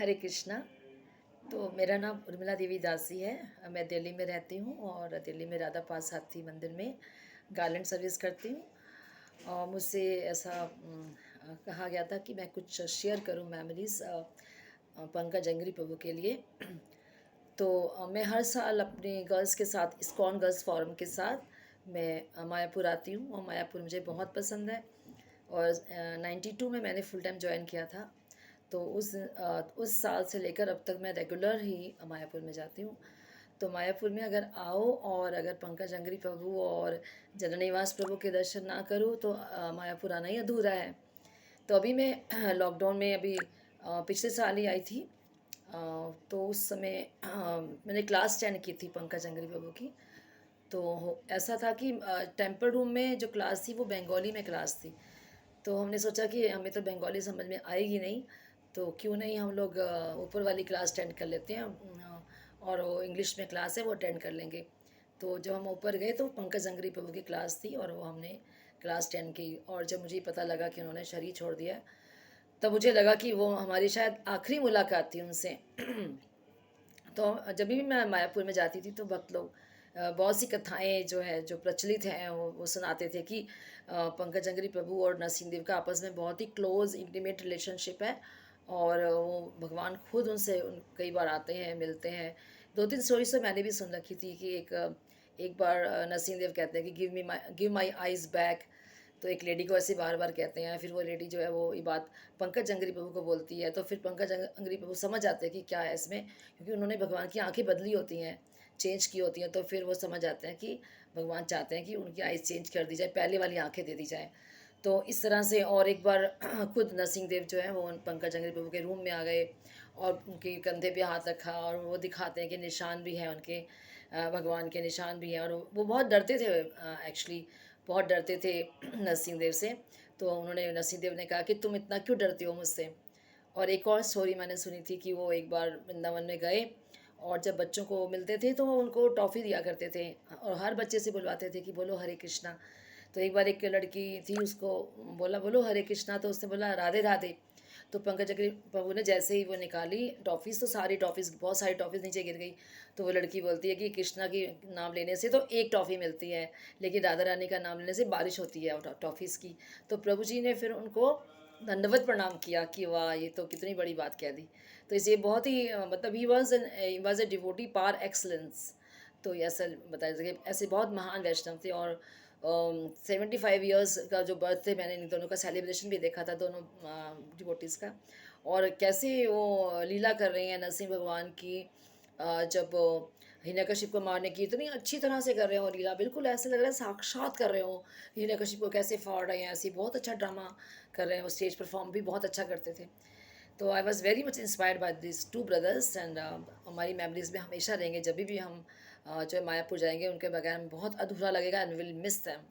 हरे कृष्णा। तो मेरा नाम उर्मिला देवी दासी है। मैं दिल्ली में रहती हूँ और दिल्ली में राधा पार्थसारथी मंदिर में गार्लैंड सर्विस करती हूँ। और मुझसे ऐसा कहा गया था कि मैं कुछ शेयर करूँ मेमोरीज़ पंकज अंगरी प्रभु के लिए। तो मैं हर साल अपने गर्ल्स के साथ इस्कॉन गर्ल्स फोरम के साथ मैं मायापुर आती हूँ और मायापुर मुझे बहुत पसंद है। और 92 में मैंने फुल टाइम ज्वाइन किया था। तो उस साल से लेकर अब तक मैं रेगुलर ही मायापुर में जाती हूँ। तो मायापुर में अगर आओ और अगर पंकज अंगरी प्रभु और जननिवास प्रभु के दर्शन ना करूँ तो मायापुर आना ही अधूरा है। तो अभी मैं लॉकडाउन में अभी पिछले साल ही आई थी। तो उस समय मैंने क्लास 10 की थी पंकज अंगरी प्रभु की। तो ऐसा था कि टेम्पल रूम में जो क्लास थी वो बंगाली में क्लास थी। तो हमने सोचा कि हमें तो बंगाली समझ में आएगी नहीं, तो क्यों नहीं हम लोग ऊपर वाली क्लास अटेंड कर लेते हैं। और वो इंग्लिश में क्लास है वो अटेंड कर लेंगे। तो जब हम ऊपर गए तो पंकज अंगरी प्रभु की क्लास थी और वो हमने क्लास 10 की। और जब मुझे पता लगा कि उन्होंने शरीर छोड़ दिया है, तब मुझे लगा कि वो हमारी शायद आखिरी मुलाकात थी उनसे। तो जब भी मैं मायापुर में जाती थी तो भक्त लोग बहुत सी कथाएं जो है जो प्रचलित हैं वो सुनाते थे कि पंकज अंगरी प्रभु और नरसिंह देव का आपस में बहुत ही क्लोज इंटीमेट रिलेशनशिप है। और वो भगवान खुद उनसे कई बार आते हैं, मिलते हैं। दो तीन स्टोरी से मैंने भी सुन रखी थी कि एक बार नरसिंह देव कहते हैं कि गिव माई आइज़ बैक। तो एक लेडी को ऐसे बार बार कहते हैं, फिर वो लेडी जो है वो ये बात पंकज अंगरी प्रभु को बोलती है। तो फिर पंकज अंगरी प्रभु समझ जाते हैं कि क्या है इसमें, क्योंकि उन्होंने भगवान की आंखें बदली होती हैं, चेंज की होती हैं। तो फिर वो समझ जाते हैं कि भगवान चाहते हैं कि उनकी आइज़ चेंज कर दी जाए, पहले वाली आंखें दे दी जाए। तो इस तरह से और एक बार खुद नरसिंह देव जो है वो पंकज अंगरी प्रभु के रूम में आ गए और उनके कंधे पे हाथ रखा और वो दिखाते हैं कि निशान भी हैं उनके, भगवान के निशान भी हैं। और वो बहुत डरते थे, एक्चुअली बहुत डरते थे नरसिंह देव से। तो उन्होंने नरसिंह देव ने कहा कि तुम इतना क्यों डरती हो मुझसे। और एक और स्टोरी मैंने सुनी थी कि वो एक बार वृंदावन में गए और जब बच्चों को मिलते थे तो वो उनको टॉफ़ी दिया करते थे और हर बच्चे से बुलवाते थे कि बोलो हरे कृष्णा। तो एक बार एक लड़की थी, उसको बोला बोलो हरे कृष्णा, तो उसने बोला राधे राधे। तो पंकज अग्नि प्रभु ने जैसे ही वो निकाली टॉफ़ीज़ तो सारी टॉफ़ीज़, बहुत सारी टॉफ़ीज़ नीचे गिर गई। तो वो लड़की बोलती है कि कृष्णा की नाम लेने से तो एक टॉफ़ी मिलती है, लेकिन राधा रानी का नाम लेने से बारिश होती है टॉफ़ीज़ की। तो प्रभु जी ने फिर उनको दंडवत प्रणाम किया कि वाह, ये तो कितनी बड़ी बात कह दी। तो इसे बहुत ही मतलब ही was a devotee par excellence. तो ये ऐसा बताया जाए कि ऐसे बहुत महान वैष्णव थे। और 75 ईयर्स का जो बर्थ थे, मैंने इन दोनों का सेलिब्रेशन भी देखा था, दोनों डिवोटीज़ का। और कैसे वो लीला कर रही हैं नरसिंह भगवान की, जब हिरण्यकशिप को मारने की इतनी अच्छी तरह से कर रहे हो लीला, बिल्कुल ऐसे लग रहा है साक्षात कर रहे हो। हिरण्यकशिप को कैसे फाड़ रहे हैं, ऐसी बहुत अच्छा ड्रामा कर रहे हैं। वो स्टेज परफॉर्म भी बहुत अच्छा करते थे। तो I was very much inspired by this two brothers and हमारी मेमोरीज में हमेशा रहेंगे। जब भी हम जो है मायापुर जाएंगे उनके बगैर हमें बहुत अधूरा लगेगा एंड विल मिस दैम।